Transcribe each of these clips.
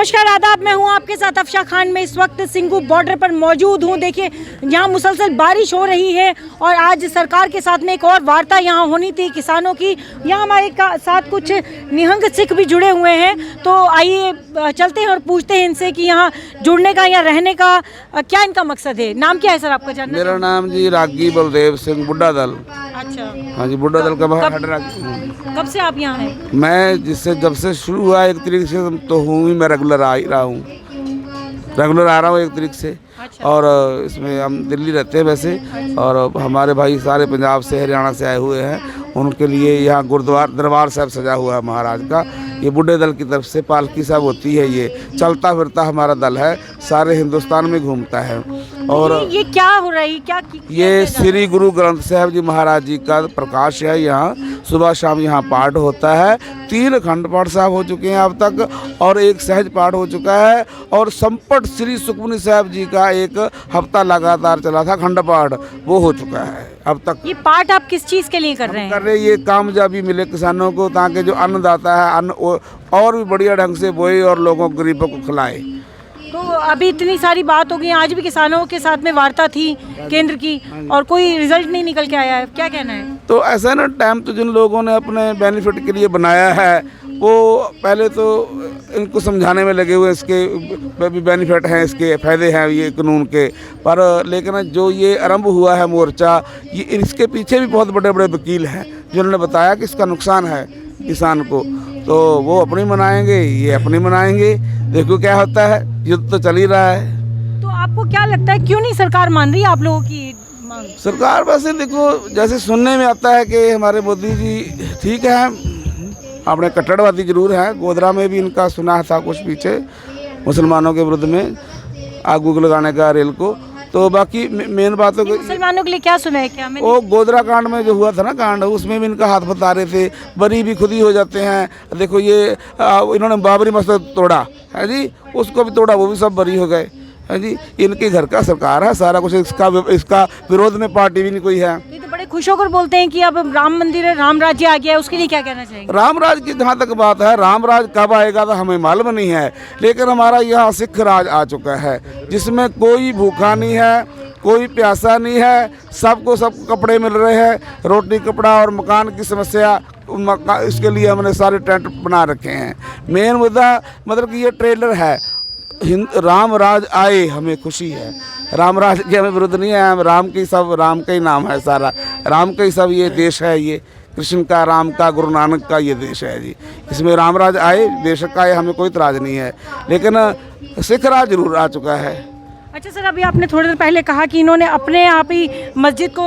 नमस्कार आदाब, मैं हूं आपके साथ अफशा खान। में इस वक्त सिंघू बॉर्डर पर मौजूद हूं। देखिए यहां मुसलसल बारिश हो रही है और आज सरकार के साथ में एक और वार्ता यहां होनी थी किसानों की। यहां हमारे साथ कुछ निहंग सिख भी जुड़े हुए हैं, तो आइए चलते हैं और पूछते हैं इनसे कि यहाँ जुड़ने का या रहने का क्या इनका मकसद है। नाम क्या है सर आपका जानना? मेरा नाम जी रागी बलदेव सिंह बुड्ढा दल। अच्छा, हाँ जी, बुड्ढा दल का हेड रागी। कब से आप यहाँ हैं? मैं जिससे जब से शुरू हुआ 1 तारीख से तो हूँ ही, मैं रेगुलर आ ही रहा हूँ, रेगुलर आ रहा हूँ 1 तारीख से। अच्छा। और इसमें हम दिल्ली रहते हैं वैसे, और हमारे भाई सारे पंजाब से हरियाणा से आए हुए हैं। उनके लिए यहाँ गुरुद्वारा दरबार साहब सजा हुआ है महाराज का। ये बुड्ढे दल की तरफ से पालकी साहब होती है, ये चलता फिरता हमारा दल है, सारे हिंदुस्तान में घूमता है। और ये क्या हो रहा है? क्या ये श्री गुरु ग्रंथ साहब जी महाराज जी का प्रकाश है। यहाँ सुबह शाम यहाँ पाठ होता है। 3 अखंड पाठ साहब हो चुके हैं अब तक, और 1 सहज पाठ हो चुका है। और संपट श्री सुखमनी साहब जी का 1 हफ्ता लगातार चला था अखंड पाठ, वो हो चुका है अब तक। ये पाठ आप किस चीज़ के लिए कर रहे हैं? ये कामयाबी मिले किसानों को, ताकि जो अन्नदाता है अन्न और भी बढ़िया ढंग से बोए और लोगों को गरीबों को खिलाए। तो अभी इतनी सारी बात हो गई, आज भी किसानों के साथ में वार्ता थी केंद्र की और कोई रिजल्ट नहीं निकल के आया है, क्या कहना है? तो ऐसा ना, टाइम तो जिन लोगों ने अपने बेनिफिट के लिए बनाया है वो पहले तो इनको समझाने में लगे हुए, इसके भी बेनिफिट हैं, इसके फ़ायदे हैं ये कानून के। पर लेकिन जो ये आरंभ हुआ है मोर्चा, ये इसके पीछे भी बहुत बड़े बड़े वकील हैं जिन्होंने बताया कि इसका नुकसान है किसान को। तो वो अपनी मनाएंगे, ये अपनी मनाएंगे, देखो क्या होता है। युद्ध तो चल ही रहा है। तो आपको क्या लगता है क्यों नहीं सरकार मान रही आप लोगों की मांग? सरकार वैसे देखो, जैसे सुनने में आता है कि हमारे मोदी जी ठीक है, अपने कट्टरवादी जरूर हैं। गोधरा में भी इनका सुना था कुछ पीछे मुसलमानों के विरुद्ध में आग उग लगाने का रेल को। तो बाकी मेन बात है, मुसलमानों के लिए क्या सुना है? क्या वो गोधरा कांड में जो हुआ था ना कांड, उसमें भी इनका हाथ बता रहे थे, बरी भी खुद ही हो जाते हैं। देखो ये इन्होंने बाबरी मस्जिद तोड़ा है जी, उसको भी तोड़ा, वो भी सब बरी हो गए है जी। इनके घर का सरकार है सारा कुछ, इसका विरोध में पार्टी भी नहीं कोई है। ये तो बड़े खुश होकर बोलते हैं कि अब राम मंदिर है, राम राज्य आ गया है, उसके लिए क्या कहना चाहेंगे? राम राज की जहाँ तक बात है, राम राज कब आएगा तो हमें मालूम नहीं है, लेकिन हमारा यहाँ सिख राज आ चुका है, जिसमें कोई भूखा नहीं है, कोई प्यासा नहीं है, सबको सब कपड़े मिल रहे हैं, रोटी कपड़ा और मकान की समस्या, इसके लिए हमने सारे टेंट बना रखे हैं। मेन मुद्दा मतलब कि ये ट्रेलर है, राम राज आए हमें खुशी है, राम राज के हमें विरुद्ध नहीं है। हम राम की सब, राम का ही नाम है सारा, राम का ही सब ये देश है, ये कृष्ण का, राम का, गुरु नानक का ये देश है जी। इसमें राम राज आए, बेशक आए, हमें कोई इतराज़ नहीं है, लेकिन सिख राज जरूर आ चुका है। अच्छा सर, अभी आपने थोड़ी देर पहले कहा कि इन्होंने अपने आप ही मस्जिद को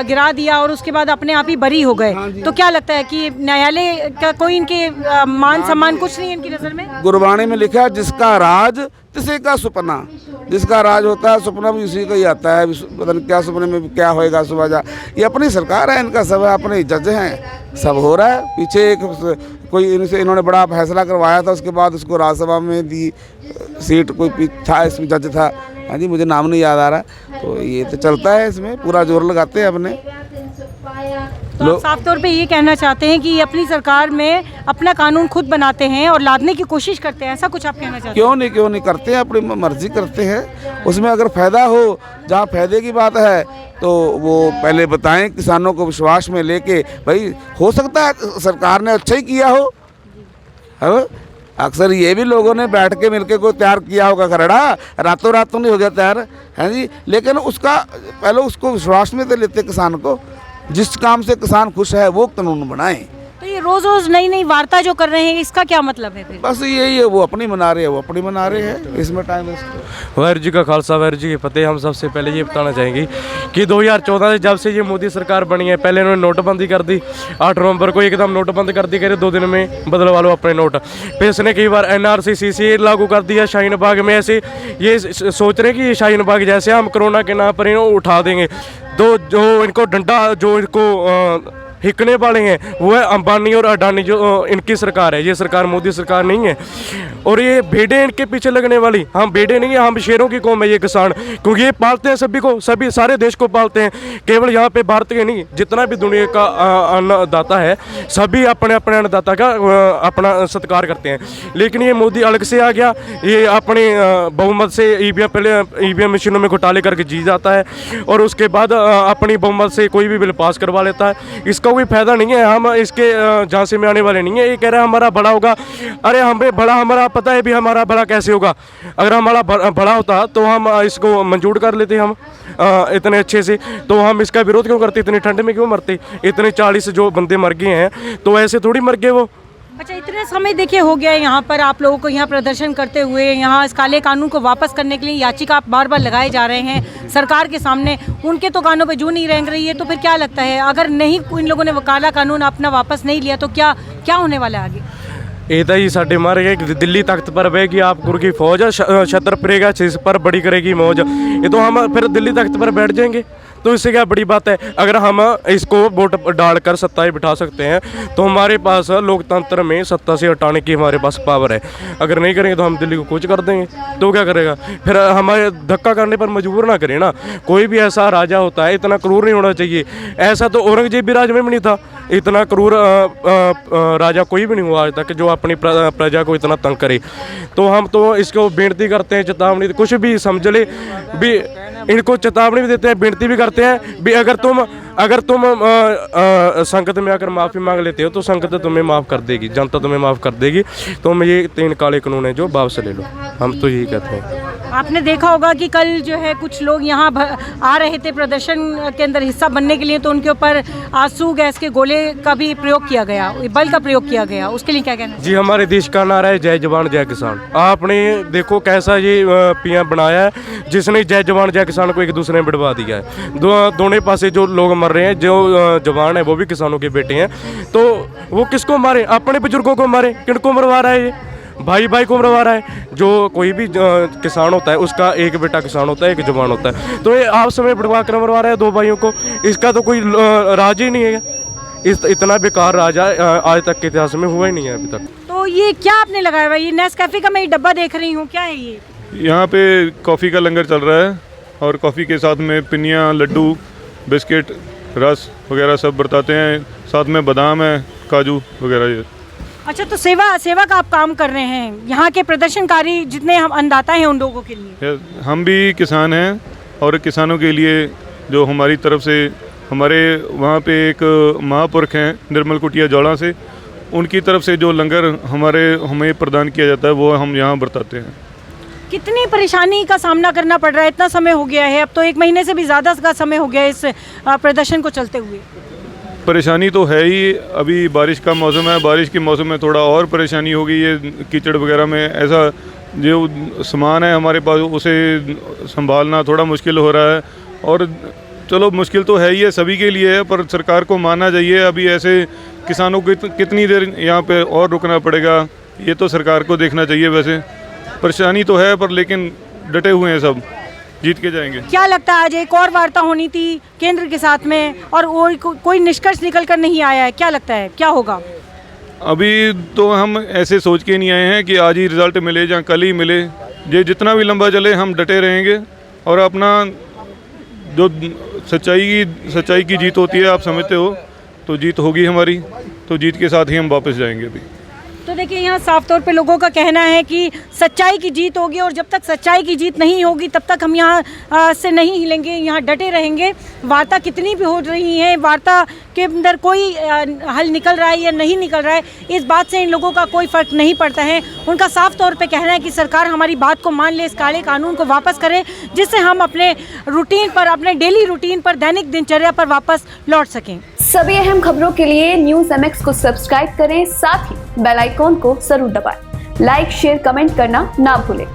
गिरा दिया और उसके बाद अपने आप ही बरी हो गए। तो क्या लगता है कि न्यायालय का कोई इनके मान सम्मान कुछ नहीं है इनकी नज़र में? गुरबाणी में लिखा है, जिसका राज तिसे का सुपना, जिसका राज होता है सुपना भी उसी का ही आता है। पता नहीं क्या सुपने में क्या होएगा सुबह जा। ये अपनी सरकार है, इनका सब है, अपने जज हैं, सब हो रहा है। पीछे एक कोई इन्होंने बड़ा फैसला करवाया था, उसके बाद उसको राज्यसभा में दी सीट, कोई था इसमें जज था, हाँ जी, मुझे नाम नहीं याद आ रहा। तो ये तो चलता है, इसमें पूरा जोर लगाते हैं अपने तो आप साफ तौर पे ये कहना चाहते हैं कि अपनी सरकार में अपना कानून खुद बनाते हैं और लादने की कोशिश करते हैं, ऐसा कुछ आप कहना चाहते हैं? क्यों नहीं करते हैं, अपनी मर्जी करते हैं। उसमें अगर फ़ायदा हो, जहाँ फ़ायदे की बात है तो वो पहले बताएं, किसानों को विश्वास में लेके, भाई हो सकता है सरकार ने अच्छा ही किया हो, है? अक्सर ये भी लोगों ने बैठ के मिलके कोई तैयार किया होगा खरड़ा, रातों रात तो नहीं हो गया तैयार है जी। लेकिन उसका पहले उसको विश्वास में तो लेते किसान को, जिस काम से किसान खुश है वो कानून बनाए। तो ये रोज रोज नई नई वार्ता जो कर रहे हैं, इसका क्या मतलब है फिर? बस यही है, वो अपनी मना रहे हैं, वो अपनी मना रहे हैं, इसमें टाइम वेस्ट। वाहिगुरू जी का खालसा वाहिगुरू जी की फतेह। हम सबसे पहले ये बताना चाहेंगे कि 2014 से जब से ये मोदी सरकार बनी है, पहले इन्होंने नोटबंदी कर दी, 8 नवंबर को एकदम नोटबंदी कर दी, कह रहे 2 दिन में बदलवा लो अपने नोट। फिर इसने कई बार NRC CC लागू कर दिया, शाहीन बाग में ऐसे ये सोच रहे हैं कि शाहीन बाग जैसे हम कोरोना के नाम पर इनको उठा देंगे। तो जो इनको डंडा, जो इनको हिकने वाले हैं वो है अंबानी और अडानी, जो इनकी सरकार है, ये सरकार मोदी सरकार नहीं है। और ये भेड़ें इनके पीछे लगने वाली, हम भेड़ें नहीं है, हम शेरों की कौम है ये किसान, क्योंकि ये पालते हैं सभी को, सभी सारे देश को पालते हैं, केवल यहाँ पे भारत के नहीं, जितना भी दुनिया का अन्नदाता है सभी अपने अपने अन्नदाता का अपना सत्कार करते हैं। लेकिन ये मोदी अलग से आ गया, ये अपने बहुमत से ईवीएम, पहले ईवीएम मशीनों में घोटाले करके जीत जाता है और उसके बाद अपनी बहुमत से कोई भी बिल पास करवा लेता है। इसका कोई फायदा नहीं है, हम इसके झांसे में आने वाले नहीं है। ये कह रहा है हमारा बड़ा होगा, अरे हमें बड़ा, हमारा पता है भी हमारा बड़ा कैसे होगा। अगर हमारा बड़ा होता तो हम इसको मंजूर कर लेते, हम इतने अच्छे से, तो हम इसका विरोध क्यों करते, इतनी ठंड में क्यों मरते, इतने 40 जो बंदे मर गए हैं तो ऐसे थोड़ी मर गए वो। अच्छा, इतने समय देखिए हो गया है यहाँ पर आप लोगों को यहाँ प्रदर्शन करते हुए, यहाँ इस काले कानून को वापस करने के लिए याचिका बार बार लगाए जा रहे हैं सरकार के सामने, उनके तो कानों पे जूं नहीं रेंग रही है। तो फिर क्या लगता है, अगर नहीं इन लोगों ने वो काला कानून अपना वापस नहीं लिया तो क्या क्या होने वाला है आगे? ਇਹ ਤਾਂ ਜੀ ਸਾਡੇ ਮਾਰੇ गए दिल्ली तख्त पर बहेगी आपकुर की फौज, छतर पड़ेगा सिर पर बड़ी करेगी मौज। ये तो हम फिर दिल्ली तख्त पर बैठ जाएंगे, तो इससे क्या बड़ी बात है। अगर हम इसको वोट डालकर सत्ता बिठा सकते हैं तो हमारे पास लोकतंत्र में सत्ता से हटाने की हमारे पास पावर है। अगर नहीं करेंगे तो हम दिल्ली को कुछ कर देंगे, तो क्या करेगा फिर, हमारे धक्का करने पर मजबूर ना करें ना। कोई भी ऐसा राजा होता है इतना क्रूर नहीं होना चाहिए, ऐसा तो औरंगजेब भी राज में भी नहीं था, इतना क्रूर राजा कोई भी नहीं हुआ आज तक जो अपनी प्रजा को इतना तंग करे। तो हम तो इसको बेनती करते हैं, चेतावनी कुछ भी समझ ले भी, इनको चेतावनी भी देते हैं, बेनती भी करते हैं भी अगर तुम संगत में आकर माफ़ी मांग लेते हो तो संगत तुम्हें माफ़ कर देगी, जनता तुम्हें माफ़ कर देगी। तो ये 3 काले कानून हैं जो वापस ले लो, हम तो यही कहते हैं। आपने देखा होगा कि कल जो है कुछ लोग यहाँ आ रहे थे प्रदर्शन के अंदर हिस्सा बनने के लिए, तो उनके ऊपर आंसू गैस के गोले का भी प्रयोग किया गया, बल का प्रयोग किया गया, उसके लिए क्या कहना? जी, हमारे देश का नारा है जय जवान जय किसान। आपने देखो कैसा ये पीएम बनाया है, जिसने जय जवान जय किसान को एक दूसरे में बिड़वा दिया है। दोनों पासे जो लोग मर रहे हैं, जो जवान है वो भी किसानों के बेटे हैं, तो वो किसको मारे? अपने बुजुर्गों को मारे। किनको मरवा रहा है ये? भाई भाई को मरवा रहा है। जो कोई भी किसान होता है उसका एक बेटा किसान होता है, एक जवान होता है, तो ये आपस में बिड़वा कर मरवा रहा है 2 भाइयों को। इसका तो कोई राज ही नहीं है, इतना बेकार राजा आज तक के इतिहास में हुआ ही नहीं है अभी तक। तो ये क्या आपने लगाया हुआ? ये नेस्कैफे का मैं ये डब्बा देख रही हूँ, क्या है ये? यहाँ पे कॉफ़ी का लंगर चल रहा है और कॉफ़ी के साथ में पिनिया, लड्डू, बिस्किट, रस वगैरह सब बरताते हैं, साथ में बादाम है, काजू वगैरह। ये अच्छा, तो सेवा का आप काम कर रहे हैं यहाँ के प्रदर्शनकारी जितने हम अन्नदाता हैं उन लोगों के लिए? हम भी किसान हैं और किसानों के लिए जो हमारी तरफ से, हमारे वहाँ पे एक महापुरुष हैं निर्मल कुटिया जौड़ा से, उनकी तरफ से जो लंगर हमें प्रदान किया जाता है वो हम यहाँ बरताते हैं। कितनी परेशानी का सामना करना पड़ रहा है? इतना समय हो गया है, अब तो 1 महीने से भी ज़्यादा का समय हो गया है इस प्रदर्शन को चलते हुए। परेशानी तो है ही, अभी बारिश का मौसम है, बारिश के मौसम में थोड़ा और परेशानी होगी। ये कीचड़ वगैरह में ऐसा जो सामान है हमारे पास उसे संभालना थोड़ा मुश्किल हो रहा है। और चलो मुश्किल तो है ही है, सभी के लिए है, पर सरकार को मानना चाहिए। अभी ऐसे किसानों को कितनी देर यहाँ पे और रुकना पड़ेगा, ये तो सरकार को देखना चाहिए। वैसे परेशानी तो है पर लेकिन डटे हुए हैं सब, जीत के जाएंगे। क्या लगता है आज एक और वार्ता होनी थी केंद्र के साथ में और कोई निष्कर्ष निकल कर नहीं आया है, क्या लगता है क्या होगा? अभी तो हम ऐसे सोच के नहीं आए हैं कि आज ही रिजल्ट मिले या कल ही मिले, ये जितना भी लंबा चले हम डटे रहेंगे और अपना जो सच्चाई की जीत होती है, आप समझते हो, तो जीत होगी हमारी, तो जीत के साथ ही हम वापस जाएंगे। अभी तो देखिए यहाँ साफ तौर पे लोगों का कहना है कि सच्चाई की जीत होगी और जब तक सच्चाई की जीत नहीं होगी तब तक हम यहाँ से नहीं हिलेंगे, यहाँ डटे रहेंगे। वार्ता कितनी भी हो रही है, वार्ता के अंदर कोई हल निकल रहा है या नहीं निकल रहा है, इस बात से इन लोगों का कोई फ़र्क नहीं पड़ता है। उनका साफ तौर पे कहना है कि सरकार हमारी बात को मान ले, इस काले कानून को वापस करे, जिससे हम अपने रूटीन पर, अपने डेली रूटीन पर, दैनिक दिनचर्या पर वापस लौट सकें। सभी अहम खबरों के लिए न्यूज़ MX को सब्सक्राइब करें, साथ ही बेल आइकॉन को जरूर दबाएं। लाइक, शेयर, कमेंट करना ना भूलें।